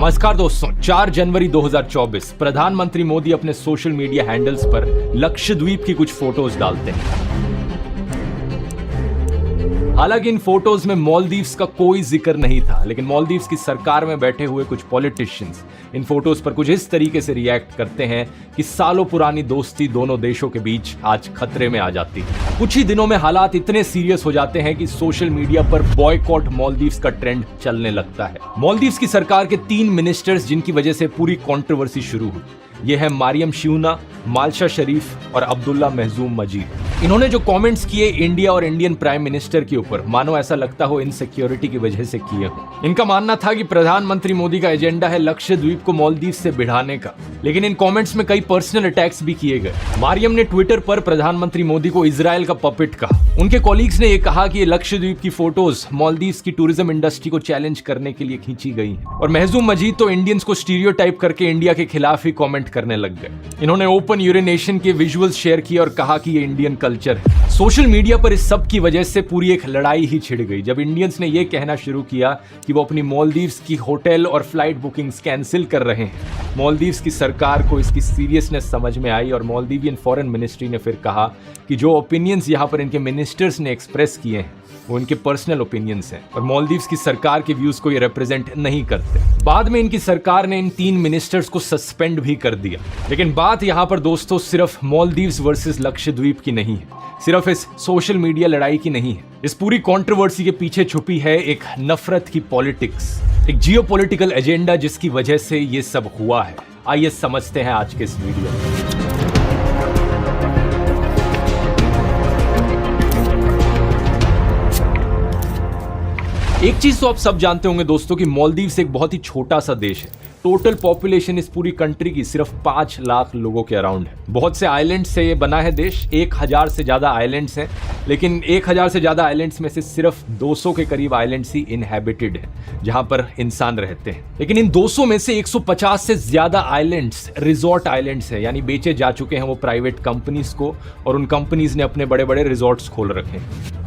नमस्कार दोस्तों, 4 जनवरी 2024 प्रधानमंत्री मोदी अपने सोशल मीडिया हैंडल्स पर लक्षद्वीप की कुछ फोटोज डालते हैं। हालांकि इन फोटोज में मालदीव्स का कोई जिक्र नहीं था, लेकिन मालदीव्स की सरकार में बैठे हुए कुछ पॉलिटिशियंस इन फोटोज पर कुछ इस तरीके से रिएक्ट करते हैं कि सालों पुरानी दोस्ती दोनों देशों के बीच आज खतरे में आ जाती है। कुछ ही दिनों में हालात इतने सीरियस हो जाते हैं कि सोशल मीडिया पर बॉयकॉट मालदीव्स का ट्रेंड चलने लगता है। मालदीव्स की सरकार के 3 मिनिस्टर्स जिनकी वजह से पूरी कंट्रोवर्सी शुरू हुई, ये है मरियम श्यूना, मालशा शरीफ और अब्दुल्ला महजूम मजीद। इन्होंने जो कमेंट्स किए इंडिया और इंडियन प्राइम मिनिस्टर के ऊपर, मानो ऐसा लगता हो इनसिक्योरिटी की वजह से किए हो। इनका मानना था कि प्रधानमंत्री मोदी का एजेंडा है लक्षद्वीप को मालदीव से भिड़ाने का, लेकिन इन कमेंट्स में कई पर्सनल अटैक्स भी किए गए। मरियम ने ट्विटर पर प्रधानमंत्री मोदी को इजराइल का पपेट कहा। उनके कॉलीग्स ने यह कहा कि ये लक्षद्वीप की फोटोज मालदीव की टूरिज्म इंडस्ट्री को चैलेंज करने के लिए खींची गई हैं। और महजूम मजीद तो इंडियंस को स्टीरियोटाइप करके इंडिया के खिलाफ ही कमेंट करने लग गए। इन्होंने ओपन यूरिनेशन के विजुअल्स शेयर किए और कहा कि ये इंडियन कल्चर है। सोशल मीडिया पर इस सब की वजह से पूरी एक लड़ाई ही छिड़ गई जब इंडियंस ने यह कहना शुरू किया कि वो अपनी मालदीव्स की होटल और फ्लाइट बुकिंग्स कैंसिल कर रहे हैं। मालदीव्स की सरकार को इसकी सीरियसनेस समझ में आई और मालदीवियन फॉरेन मिनिस्ट्री ने फिर कहा कि जो ओपिनियंस यहाँ पर इनके मिनिस्टर्स ने एक्सप्रेस किए हैं वो इनके पर्सनल ओपिनियंस हैं और मालदीव्स की सरकार के व्यूज को ये रिप्रेजेंट नहीं करते। बाद में इनकी सरकार ने इन 3 मिनिस्टर्स को सस्पेंड भी कर दिया। लेकिन बात यहाँ पर दोस्तों सिर्फ मालदीव्स वर्सेस लक्षद्वीप की नहीं है, सिर्फ इस सोशल मीडिया लड़ाई की नहीं है। इस पूरी कंट्रोवर्सी के पीछे छुपी है एक नफरत की पॉलिटिक्स, एक जियोपॉलिटिकल एजेंडा जिसकी वजह से ये सब हुआ है। आइए समझते हैं आज के इस वीडियो में। एक चीज तो आप सब जानते होंगे दोस्तों कि मालदीव्स एक बहुत ही छोटा सा देश है। टोटल पॉपुलेशन इस पूरी कंट्री की सिर्फ 5 लाख लोगों के अराउंड है। बहुत से आइलैंड्स से ये बना है देश, 1000 से ज्यादा आइलैंड्स हैं, लेकिन 1000 से ज्यादा आइलैंड्स में से सिर्फ 200 के करीब आइलैंड्स ही इनहैबिटेड है, जहां पर इंसान रहते हैं। लेकिन इन 200 में से 150 से ज्यादा आइलैंड्स रिजॉर्ट आइलैंड्स हैं, यानी बेचे जा चुके हैं वो प्राइवेट कंपनीज को, और उन कंपनीज ने अपने बड़े बड़े रिजॉर्ट्स खोल रखे हैं।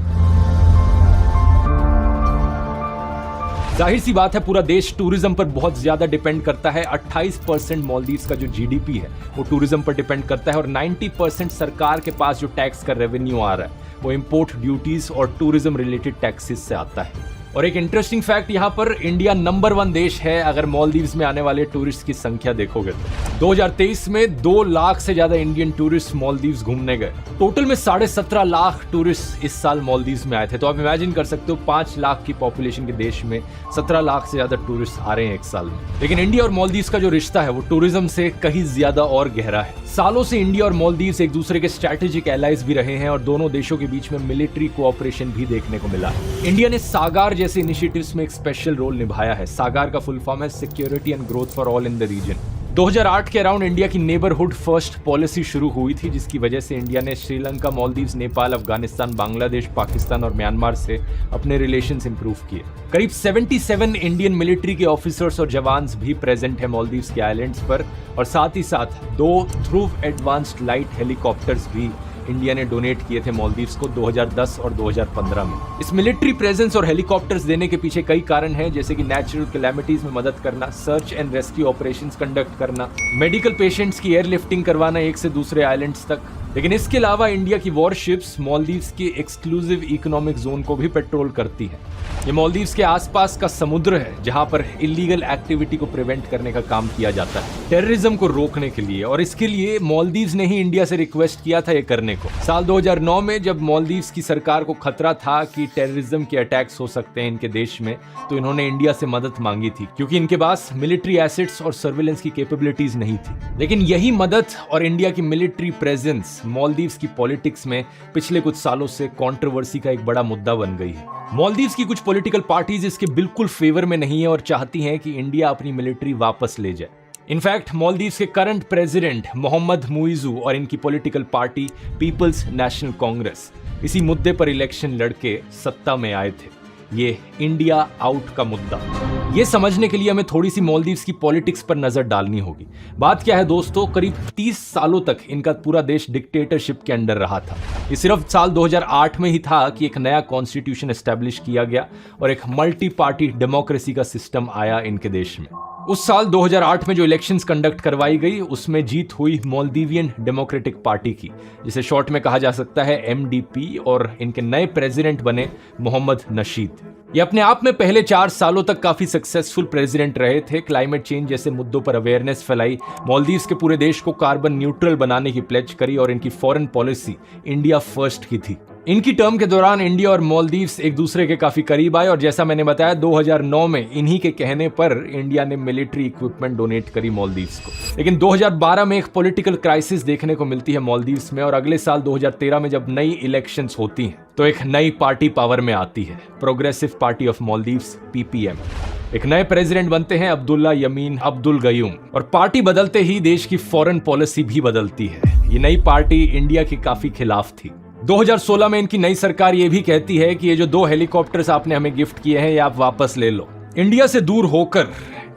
जाहिर सी बात है पूरा देश टूरिज्म पर बहुत ज्यादा डिपेंड करता है। 28% मालदीव्स का जो जीडीपी है वो टूरिज्म पर डिपेंड करता है और 90% सरकार के पास जो टैक्स का रेवेन्यू आ रहा है वो इंपोर्ट ड्यूटीज और टूरिज्म रिलेटेड टैक्सेस से आता है। और एक इंटरेस्टिंग फैक्ट, यहाँ पर इंडिया नंबर 1 देश है अगर मालदीव्स में आने वाले टूरिस्ट की संख्या देखोगे तो। 2023 में 2 लाख से ज्यादा इंडियन टूरिस्ट मालदीव्स घूमने गए। टोटल में 17.5 लाख टूरिस्ट इस साल मालदीव्स में आए थे। तो आप इमेजिन कर सकते हो 5 लाख की पॉपुलेशन के देश में 17 लाख से ज्यादा टूरिस्ट आ रहे हैं एक साल में। लेकिन इंडिया और मालदीव्स का जो रिश्ता है वो टूरिज्म से कहीं ज्यादा और गहरा है। सालों से इंडिया और मालदीव्स एक दूसरे के स्ट्रैटेजिक एलाइज भी रहे हैं और दोनों देशों के बीच में मिलिट्री कोऑपरेशन भी देखने को मिला है। इंडिया ने सागार जैसे इनिशिएटिव्स में एक स्पेशल रोल निभाया है। सागार का फुल फॉर्म है security and growth for all in the region. 2008 के अराउंड इंडिया की नेबरहुड फर्स्ट पॉलिसी शुरू हुई थी, जिसकी वजह से इंडिया ने श्रीलंका, मालदीव्स, नेपाल, अफगानिस्तान, बांग्लादेश, पाकिस्तान और म्यांमार से अपने रिलेशंस इंप्रूव किए। करीब 77 इंडियन मिलिट्री के ऑफिसर्स और जवान्स भी प्रेजेंट है मालदीव्स के आइलैंड्स पर, और साथ ही साथ 2 ध्रुव एडवांस्ड लाइट हेलीकॉप्टर्स भी इंडिया ने डोनेट किए थे मालदीव्स को 2010 और 2015 में। इस मिलिट्री प्रेजेंस और हेलीकॉप्टर्स देने के पीछे कई कारण हैं, जैसे कि नेचुरल कैलामिटीज में मदद करना, search and rescue operations conduct करना, मेडिकल पेशेंट्स की एयरलिफ्टिंग करवाना एक से दूसरे आइलैंड्स तक। लेकिन इसके अलावा इंडिया की वॉरशिप्स मालदीव्स के एक्सक्लूसिव इकोनॉमिक जोन को भी पेट्रोल करती है। ये मालदीव्स के आसपास का समुद्र है जहां पर इलीगल एक्टिविटी को प्रिवेंट करने का काम किया जाता है, टेररिज्म को रोकने के लिए। और इसके लिए मालदीव्स ने ही इंडिया से रिक्वेस्ट किया था ये करने को। साल 2009 में जब मालदीव्स की सरकार को खतरा था कि टेररिज्म के अटैक्स हो सकते हैं इनके देश में, तो इन्होंने इंडिया से मदद मांगी थी, क्योंकि इनके पास मिलिट्री एसेट्स और सर्विलेंस की कैपेबिलिटीज नहीं थी। लेकिन यही मदद और इंडिया की मिलिट्री प्रेजेंस मालदीव्स की पॉलिटिक्स में पिछले कुछ सालों से कंट्रोवर्सी का एक बड़ा मुद्दा बन गई है। मालदीव्स की कुछ पॉलिटिकल पार्टीज इसके बिल्कुल फेवर में नहीं है और चाहती हैं कि इंडिया अपनी मिलिट्री वापस ले जाए। इनफैक्ट मालदीव्स के करंट प्रेसिडेंट मोहम्मद मुइजू और इनकी political party People's National Congress इसी मुद्दे पर इलेक्शन लड़के सत्ता में आए थे। ये इंडिया आउट का मुद्दा, ये समझने के लिए हमें थोड़ी सी मालदीव्स की पॉलिटिक्स पर नजर डालनी होगी। बात क्या है दोस्तों, करीब 30 सालों तक इनका पूरा देश डिक्टेटरशिप के अंडर रहा था। ये सिर्फ साल 2008 में ही था कि एक नया कॉन्स्टिट्यूशन एस्टेब्लिश किया गया और एक मल्टी पार्टी डेमोक्रेसी का सिस्टम आया इनके देश में। उस साल 2008 में जो इलेक्शंस कंडक्ट करवाई गई उसमें जीत हुई मोल्दीवियन डेमोक्रेटिक पार्टी की, जिसे शॉर्ट में कहा जा सकता है MDP, और इनके नए प्रेसिडेंट बने मोहम्मद नशीद। ये अपने आप में पहले 4 सालों तक काफी सक्सेसफुल प्रेसिडेंट रहे थे। क्लाइमेट चेंज जैसे मुद्दों पर अवेयरनेस फैलाई, मालदीव्स के पूरे देश को कार्बन न्यूट्रल बनाने की प्लेज करी और इनकी फॉरेन पॉलिसी इंडिया फर्स्ट की थी। इनकी टर्म के दौरान इंडिया और मालदीव्स एक दूसरे के काफी करीब आए और जैसा मैंने बताया 2009 में इन्हीं के कहने पर इंडिया ने मिलिट्री इक्विपमेंट डोनेट करी मालदीव्स को। लेकिन 2012 में एक पॉलिटिकल क्राइसिस देखने को मिलती है मालदीव्स में और अगले साल 2013 में जब नई इलेक्शंस होती हैं तो एक नई पार्टी पावर में आती है, progressive party of Maldives PPM। एक नए प्रेसिडेंट बनते हैं अब्दुल्ला यमीन अब्दुल गयूम और पार्टी बदलते ही देश की फॉरेन पॉलिसी भी बदलती है। ये नई पार्टी इंडिया के काफी खिलाफ थी। 2016 में इनकी नई सरकार ये भी कहती है कि ये जो 2 हेलीकॉप्टर्स आपने हमें गिफ्ट किए हैं ये आप वापस ले लो। इंडिया से दूर होकर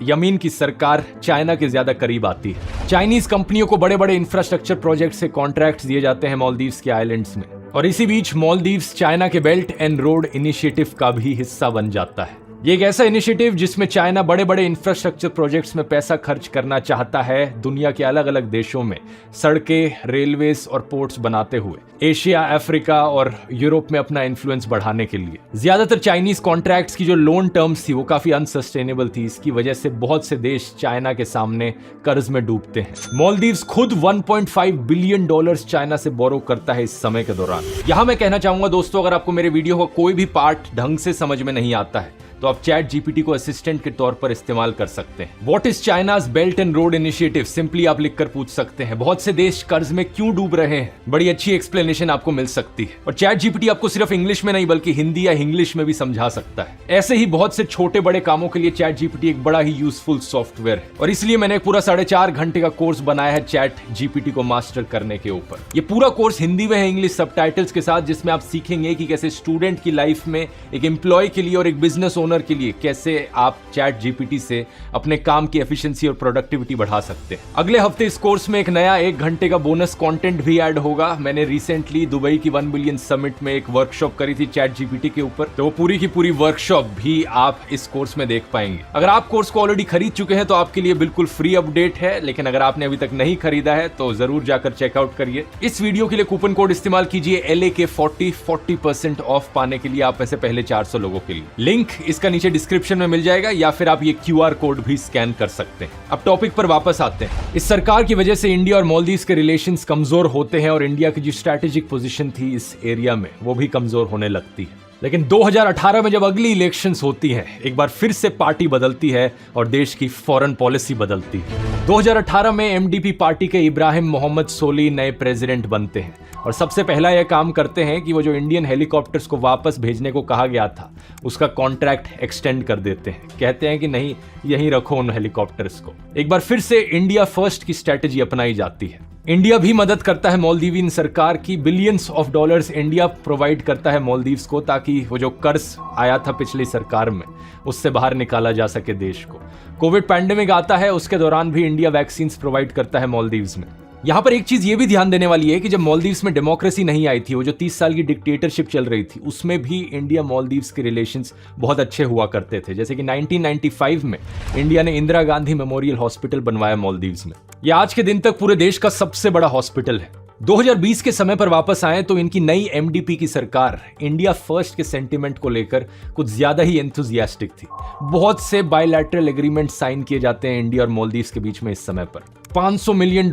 यमीन की सरकार चाइना के ज्यादा करीब आती है। चाइनीज कंपनियों को बड़े बड़े इंफ्रास्ट्रक्चर प्रोजेक्ट से कॉन्ट्रैक्ट्स दिए जाते हैं मालदीव्स के आइलैंड्स में, और इसी बीच मालदीव्स चाइना के बेल्ट एंड रोड इनिशिएटिव का भी हिस्सा बन जाता है। ये एक ऐसा इनिशिएटिव जिसमें चाइना बड़े बड़े इंफ्रास्ट्रक्चर प्रोजेक्ट्स में पैसा खर्च करना चाहता है, दुनिया के अलग अलग देशों में सड़कें, रेलवेज और पोर्ट्स बनाते हुए एशिया, अफ्रीका और यूरोप में अपना इन्फ्लुएंस बढ़ाने के लिए। ज्यादातर चाइनीज कॉन्ट्रैक्ट्स की जो लोन टर्म्स थी वो काफी अनसस्टेनेबल थी। इसकी वजह से बहुत से देश चाइना के सामने कर्ज में डूबते हैं। मालदीव्स खुद 1.5 बिलियन डॉलर्स चाइना से बोरो करता है इस समय के दौरान। यहां मैं कहना चाहूंगा दोस्तों, अगर आपको मेरे वीडियो का कोई भी पार्ट ढंग से समझ में नहीं आता है तो आप चैट GPT को असिस्टेंट के तौर पर इस्तेमाल कर सकते हैं। What is China's belt and road initiative, simply आप लिखकर पूछ सकते हैं। बहुत से देश कर्ज में क्यों डूब रहे हैं, बड़ी अच्छी एक्सप्लेनेशन आपको मिल सकती है। और चैट GPT आपको सिर्फ इंग्लिश में नहीं बल्कि हिंदी या इंग्लिश में भी समझा सकता है। ऐसे ही बहुत से छोटे बड़े कामों के लिए चैट GPT एक बड़ा ही यूजफुल सॉफ्टवेयर है और इसलिए मैंने एक पूरा 4.5 घंटे का कोर्स बनाया है चैट GPT को मास्टर करने के ऊपर। ये पूरा कोर्स हिंदी में है, इंग्लिश सबटाइटल्स के साथ, जिसमें आप सीखेंगे कि कैसे स्टूडेंट की लाइफ में, एक एम्प्लॉय के लिए और एक बिजनेस ओनर के लिए कैसे आप चैट GPT से अपने काम की एफिशिएंसी और प्रोडक्टिविटी बढ़ा सकते हैं। अगले हफ्ते इस कोर्स में एक नया 1 घंटे का बोनस कंटेंट भी ऐड होगा। मैंने रिसेंटली दुबई की 1 बिलियन समिट में एक वर्कशॉप करी थी चैट GPT के ऊपर, तो वो पूरी की पूरी वर्कशॉप भी आप इस कोर्स में देख पाएंगे। अगर आप कोर्स को ऑलरेडी खरीद चुके हैं तो आपके लिए बिल्कुल फ्री अपडेट है, लेकिन अगर आपने अभी तक नहीं खरीदा है तो जरूर जाकर चेकआउट करिए। इस वीडियो के लिए कूपन कोड इस्तेमाल कीजिए LAK40 40% ऑफ पाने के लिए, आप ऐसे पहले 400 लोगों के लिए। लिंक इसका नीचे डिस्क्रिप्शन में मिल जाएगा या फिर आप ये QR कोड भी स्कैन कर सकते हैं। अब टॉपिक पर वापस आते हैं। इस सरकार की वजह से इंडिया और मालदीव्स के रिलेशंस कमजोर होते हैं और इंडिया की जो स्ट्रैटेजिक पोजीशन थी इस एरिया में वो भी कमजोर होने लगती है। लेकिन 2018 में जब अगली इलेक्शंस होती हैं, एक बार फिर से पार्टी बदलती है और देश की फॉरेन पॉलिसी बदलती है। 2018 में MDP पार्टी के इब्राहिम मोहम्मद सोली नए प्रेसिडेंट बनते हैं और सबसे पहला यह काम करते हैं कि वो जो इंडियन हेलीकॉप्टर्स को वापस भेजने को कहा गया था उसका कॉन्ट्रैक्ट एक्सटेंड कर देते हैं। कहते हैं कि नहीं, यहीं रखो उन हेलीकॉप्टर्स को। एक बार फिर से इंडिया फर्स्ट की स्ट्रेटेजी अपनाई जाती है। इंडिया भी मदद करता है मालदीवियन सरकार की। Billions of dollars India provide करता है मालदीव्स को ताकि वो जो कर्ज आया था पिछली सरकार में उससे बाहर निकाला जा सके देश को। कोविड पैंडेमिक आता है, उसके दौरान भी इंडिया वैक्सीन्स प्रोवाइड करता है मालदीव्स में। यहाँ पर एक चीज ये भी ध्यान देने वाली है कि जब मालदीव्स में डेमोक्रेसी नहीं आई थी, वो जो 30 साल की डिक्टेटरशिप चल रही थी, उसमें भी इंडिया मालदीव्स के रिलेशंस बहुत अच्छे हुआ करते थे। जैसे कि 1995 में इंडिया ने इंदिरा गांधी मेमोरियल हॉस्पिटल बनवाया मालदीव्स में। यह आज के दिन तक पूरे देश का सबसे बड़ा हॉस्पिटल है। 2020 के समय पर वापस आए तो इनकी नई MDP की सरकार इंडिया फर्स्ट के सेंटिमेंट को लेकर कुछ ज्यादा ही एंथुजियास्टिक थी। बहुत से बायलैटरल एग्रीमेंट साइन किए जाते हैं इंडिया और मालदीव्स के बीच में इस समय पर। $500 मिलियन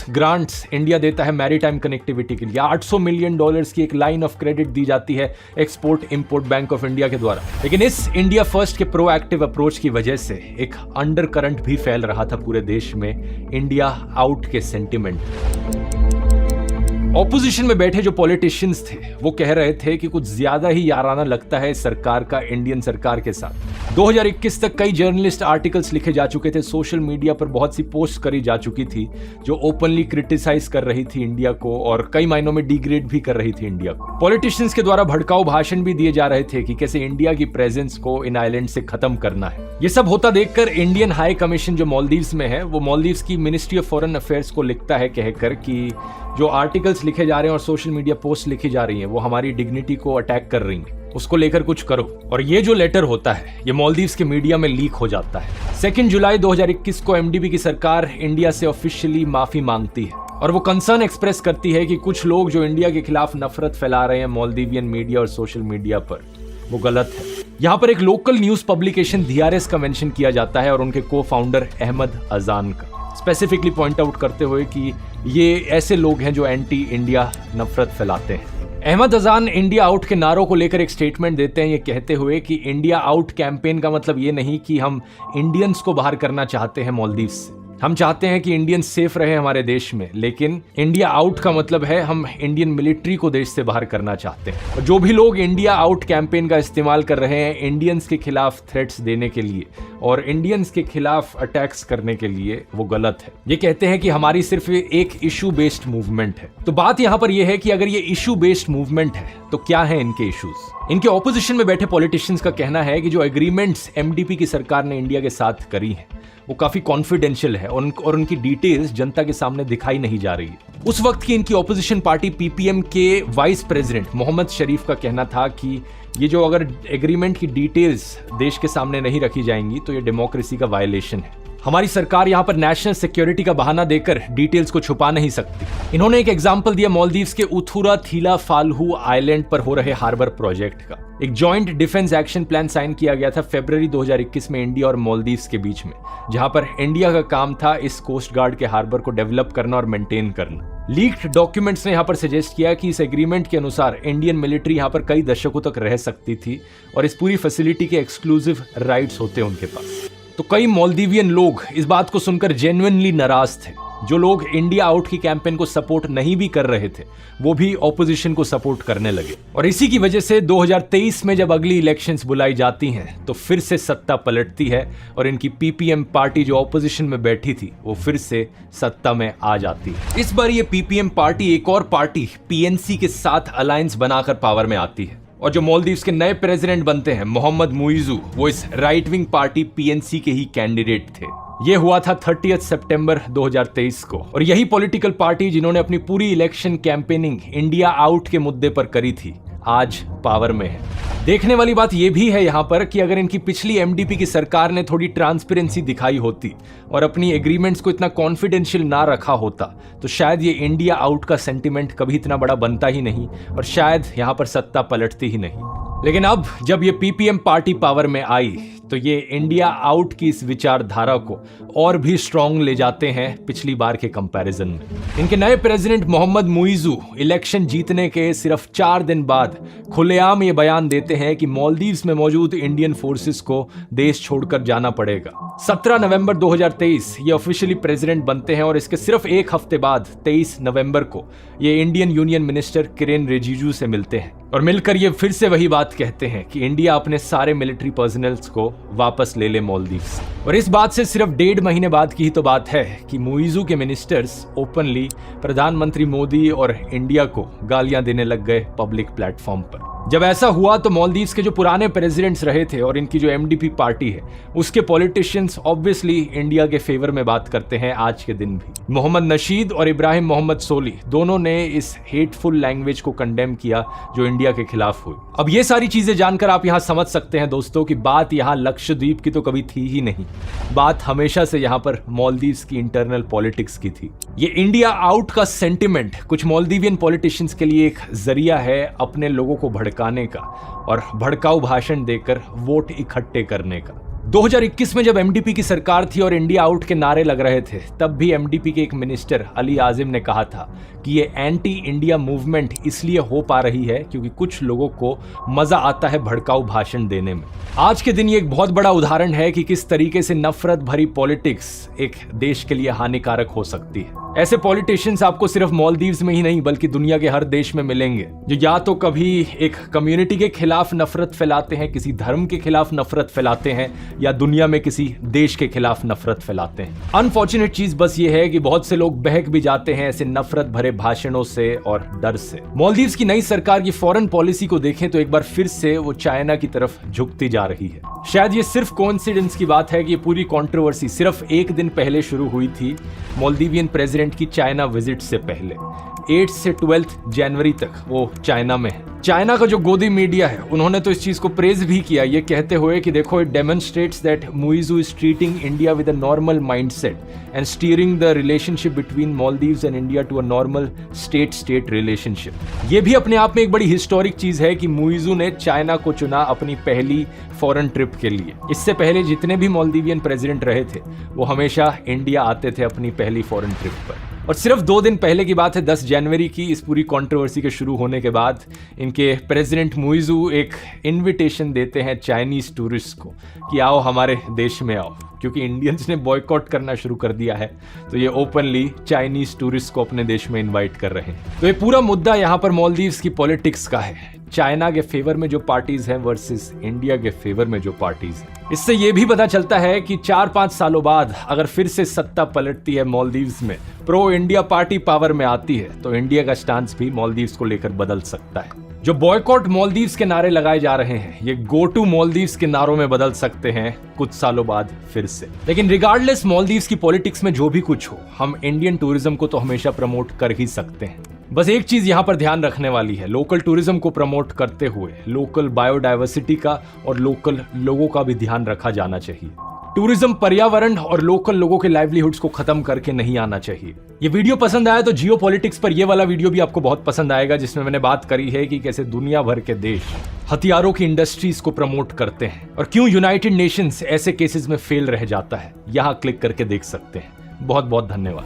ग्रांट्स इंडिया देता है मैरीटाइम कनेक्टिविटी के लिए। $800 मिलियन की एक लाइन ऑफ क्रेडिट दी जाती है export import bank of India के द्वारा। लेकिन इस इंडिया फर्स्ट के प्रोएक्टिव अप्रोच की वजह से एक अंडर करंट भी फैल रहा था पूरे देश में, इंडिया आउट के सेंटिमेंट। ऑपोजिशन में बैठे जो पॉलिटिशियंस थे वो कह रहे थे कि कुछ ज्यादा ही याराना लगता है सरकार का इंडियन सरकार के साथ। 2021 तक कई जर्नलिस्ट आर्टिकल्स लिखे जा चुके थे, सोशल मीडिया पर बहुत सी पोस्ट करी जा चुकी थी जो ओपनली क्रिटिसाइज कर रही थी इंडिया को और कई मायनों में डिग्रेड भी कर रही थी इंडिया को। पॉलिटिशियंस के द्वारा भड़काऊ भाषण भी दिए जा रहे थे कि कैसे इंडिया की प्रेजेंस को इन आइलैंड से खत्म करना है। ये सब होता देखकर इंडियन हाई कमीशन जो मालदीव्स में है वो मालदीव्स की मिनिस्ट्री ऑफ फॉरेन अफेयर्स को लिखता है कहकर कि जो आर्टिकल्स लिखे जा रहे हैं और सोशल मीडिया पोस्ट लिखी जा रही हैं वो हमारी डिग्निटी को अटैक कर रही हैं। उसको लेकर कुछ करो। और ये जो लेटर होता है ये मालदीव्स के मीडिया में लीक हो जाता है। 2 जुलाई 2021 को एमडीपी की सरकार इंडिया से ऑफिशियली माफी मांगती है और वो कंसर्न एक्सप्रेस करती है कि कुछ लोग जो इंडिया के खिलाफ नफरत फैला रहे हैं मालदीवियन मीडिया और सोशल मीडिया पर, वो गलत है। यहाँ पर एक लोकल न्यूज पब्लिकेशन DRS का मेंशन किया जाता है और उनके को फाउंडर अहमद अजान का, स्पेसिफिकली पॉइंट आउट करते हुए कि ये ऐसे लोग हैं जो एंटी इंडिया नफरत फैलाते हैं। अहमद अजान इंडिया आउट के नारों को लेकर एक स्टेटमेंट देते हैं, ये कहते हुए कि इंडिया आउट कैंपेन का मतलब ये नहीं कि हम इंडियंस को बाहर करना चाहते हैं मालदीव से। हम चाहते हैं कि इंडियंस सेफ रहे हमारे देश में, लेकिन इंडिया आउट का मतलब है हम इंडियन मिलिट्री को देश से बाहर करना चाहते हैं। और जो भी लोग इंडिया आउट कैंपेन का इस्तेमाल कर रहे हैं इंडियंस के खिलाफ थ्रेट्स देने के लिए और इंडियंस के खिलाफ अटैक्स करने के लिए, वो गलत है। ये कहते हैं कि हमारी सिर्फ एक इशू बेस्ड मूवमेंट है। तो बात यहां पर यह है कि अगर ये इशू बेस्ड मूवमेंट है तो क्या है इनके इश्यूज। इनके ऑपोजिशन में बैठे पॉलिटिशियंस का कहना है कि जो एग्रीमेंट्स एमडीपी की सरकार ने इंडिया के साथ करी हैं वो काफी कॉन्फिडेंशियल है और उनकी डिटेल्स जनता के सामने दिखाई नहीं जा रही है। उस वक्त की इनकी ऑपोजिशन पार्टी पीपीएम के वाइस प्रेसिडेंट मोहम्मद शरीफ का कहना था कि ये जो अगर एग्रीमेंट की डिटेल्स देश के सामने नहीं रखी जाएंगी तो ये डेमोक्रेसी का वायलेशन है। हमारी सरकार यहाँ पर नेशनल सिक्योरिटी का बहाना देकर डिटेल्स को छुपा नहीं सकती। इन्होंने एक एग्जाम्पल दिया मालदीव्स के उथुरा थीला फालहू आइलैंड पर हो रहे हार्बर प्रोजेक्ट का। एक joint defence action plan sign किया गया था फरवरी 2021 में इंडिया और मालदीव्स के बीच में, जहां पर इंडिया का काम था इस कोस्ट गार्ड के हार्बर को डेवलप करना और मेंटेन करना। लीक्ड डॉक्यूमेंट्स ने यहां पर सजेस्ट किया कि इस एग्रीमेंट के अनुसार इंडियन मिलिट्री यहां पर कई दशकों तक रह सकती थी और इस पूरी फैसिलिटी के एक्सक्लूसिव राइट्स होते उनके पास। तो कई मालदीवियन लोग इस बात को सुनकर जेन्युइनली नाराज थे। जो लोग इंडिया आउट की कैंपेन को सपोर्ट नहीं भी कर रहे थे वो भी ऑपोजिशन को सपोर्ट करने लगे और इसी की वजह से 2023 में जब अगली इलेक्शंस बुलाई जाती हैं तो फिर से सत्ता पलटती है और इनकी पीपीएम पार्टी जो ऑपोजिशन में बैठी थी वो फिर से सत्ता में आ जाती है। इस बार ये पीपीएम पार्टी एक और पार्टी पीएनसी के साथ अलायंस बनाकर पावर में आती है और जो मालदीव्स के नए प्रेसिडेंट बनते हैं मोहम्मद मुइजू, वो इस राइट विंग पार्टी पीएनसी के ही कैंडिडेट थे। ये हुआ था 30 सितंबर 2023 को और यही पॉलिटिकल पार्टी जिन्होंने अपनी पूरी इलेक्शन कैंपेनिंग इंडिया आउट के मुद्दे पर करी थी आज पावर में है। देखने वाली बात यह भी है यहाँ पर कि अगर इनकी पिछली एमडीपी की सरकार ने थोड़ी ट्रांसपेरेंसी दिखाई होती और अपनी एग्रीमेंट्स को इतना कॉन्फिडेंशियल ना रखा होता तो शायद ये इंडिया आउट का सेंटिमेंट कभी इतना बड़ा बनता ही नहीं और शायद यहाँ पर सत्ता पलटती ही नहीं। लेकिन अब जब ये पीपीएम पार्टी पावर में आई तो ये इंडिया आउट की इस विचारधारा को और भी स्ट्रॉन्ग ले जाते हैं पिछली बार के कंपैरिजन में। इनके नए प्रेसिडेंट मोहम्मद मुइजू इलेक्शन जीतने के सिर्फ 4 दिन बाद खुलेआम ये बयान देते हैं कि मालदीव्स में मौजूद इंडियन फोर्सेस को देश छोड़कर जाना पड़ेगा। 17 नवंबर 2023 ये ऑफिशियली प्रेसिडेंट बनते हैं और इसके सिर्फ एक हफ्ते बाद 23 नवंबर को ये Indian union minister Kiren Rijiju से मिलते हैं और मिलकर ये फिर से वही बात कहते हैं कि इंडिया अपने सारे मिलिट्री पर्सनल्स को वापस ले ले मालदीव्स। और इस बात से सिर्फ 1.5 महीने बाद की ही तो बात है कि मुइजू के मिनिस्टर्स ओपनली प्रधानमंत्री मोदी और इंडिया को गालियां देने लग गए पब्लिक प्लेटफॉर्म पर। जब ऐसा हुआ तो मालदीव्स के जो पुराने प्रेसिडेंट्स रहे थे और इनकी जो एमडीपी पार्टी है उसके पॉलिटिशियंस ऑब्वियसली इंडिया के फेवर में बात करते हैं आज के दिन भी। मोहम्मद नशीद और इब्राहिम मोहम्मद सोली दोनों ने इस हेटफुल लैंग्वेज को कंडेम किया जो इंडिया के खिलाफ हुई। अब ये सारी चीजें जानकर आप यहाँ समझ सकते हैं दोस्तों कि बात यहाँ लक्षद्वीप की तो कभी थी ही नहीं, बात हमेशा से यहाँ पर मालदीव्स की इंटरनल पॉलिटिक्स की थी। ये इंडिया आउट का सेंटिमेंट कुछ मालदीवियन पॉलिटिशियंस के लिए एक जरिया है अपने लोगों को भड़काने का और भड़काऊ भाषण देकर वोट इकट्ठे करने का। 2021 में जब एमडीपी की सरकार थी और इंडिया आउट के नारे लग रहे थे तब भी एमडीपी के एक मिनिस्टर अली आजिम ने कहा था कि ये एंटी इंडिया मूवमेंट इसलिए हो पा रही है क्योंकि कुछ लोगों को मजा आता है भड़काऊ भाषण देने में। आज के दिन ये एक बहुत बड़ा उदाहरण है कि किस तरीके से नफरत भरी पॉलिटिक्स एक देश के लिए हानिकारक हो सकती है। ऐसे पॉलिटिशियंस आपको सिर्फ मालदीव्स में ही नहीं बल्कि दुनिया के हर देश में मिलेंगे जो या तो कभी एक कम्युनिटी के खिलाफ नफरत फैलाते हैं, किसी धर्म के खिलाफ नफरत फैलाते हैं या दुनिया में किसी देश के खिलाफ नफरत फैलाते हैं। अनफॉर्चुनेट चीज बस ये है कि बहुत से लोग बहक भी जाते हैं ऐसे नफरत भरे भाषणों से और डर से। मालदीव्स की नई सरकार की फॉरेन पॉलिसी को देखें तो एक बार फिर से वो चाइना की तरफ झुकती जा रही है। शायद ये सिर्फ कोइंसिडेंस की बात है कि ये पूरी कंट्रोवर्सी सिर्फ एक दिन पहले शुरू हुई थी मालदीवियन प्रेसिडेंट प्रेसिडेंट की चाइना विजिट से पहले 8 से 12 जनवरी तक वो चाइना में है। चाइना का जो गोदी मीडिया है उन्होंने तो इस चीज को प्रेज भी किया, ये कहते हुए कि देखो it demonstrates that Muizzu is treating India with a normal mindset and steering the relationship between Maldives and India to a normal state state relationship. ये भी अपने आप में एक बड़ी हिस्टोरिक चीज है कि मुइजू ने चाइना को चुना अपनी पहली फॉरेन ट्रिप के लिए। इससे पहले जितने भी मालदीवियन प्रेसिडेंट रहे थे वो हमेशा इंडिया आते थे अपनी पहली फॉरेन ट्रिप पर। और सिर्फ 2 दिन पहले की बात है, 10 जनवरी की, इस पूरी कंट्रोवर्सी के शुरू होने के बाद इनके प्रेसिडेंट मुइजू एक इनविटेशन देते हैं चाइनीज टूरिस्ट को कि आओ हमारे देश में आओ, क्योंकि इंडियंस ने बॉयकॉट करना शुरू कर दिया है तो ये ओपनली चाइनीज टूरिस्ट को अपने देश में इनवाइट कर रहे हैं। तो ये पूरा मुद्दा यहाँ पर मालदीव्स की पॉलिटिक्स का है, चाइना के फेवर में जो पार्टीज हैं वर्सेस इंडिया के फेवर में जो पार्टीज हैं। इससे ये भी पता चलता है कि 4-5 सालों बाद अगर फिर से सत्ता पलटती है मालदीव्स में, प्रो इंडिया पार्टी पावर में आती है, तो इंडिया का स्टांस भी मालदीव्स को लेकर बदल सकता है। जो बॉयकॉट मालदीव्स के नारे लगाए जा रहे हैं ये गो टू मालदीव्स के नारों में बदल सकते हैं कुछ सालों बाद फिर से। लेकिन रिगार्डलेस मालदीव्स की पॉलिटिक्स में जो भी कुछ हो, हम इंडियन टूरिज्म को तो हमेशा प्रमोट कर ही सकते हैं। बस एक चीज यहां पर ध्यान रखने वाली है, लोकल टूरिज्म को प्रमोट करते हुए लोकल बायोडाइवर्सिटी का और लोकल लोगों का भी ध्यान रखा जाना चाहिए। टूरिज्म पर्यावरण और लोकल लोगों के लाइवलीहुड्स को खत्म करके नहीं आना चाहिए। ये वीडियो पसंद आया तो जियो पॉलिटिक्स पर ये वाला वीडियो भी आपको बहुत पसंद आएगा, जिसमें मैंने बात करी है कि कैसे दुनिया भर के देश हथियारों की इंडस्ट्रीज को प्रमोट करते हैं और क्यों यूनाइटेड नेशंस ऐसे केसेस में फेल रह जाता है। यहां क्लिक करके देख सकते हैं। बहुत बहुत धन्यवाद।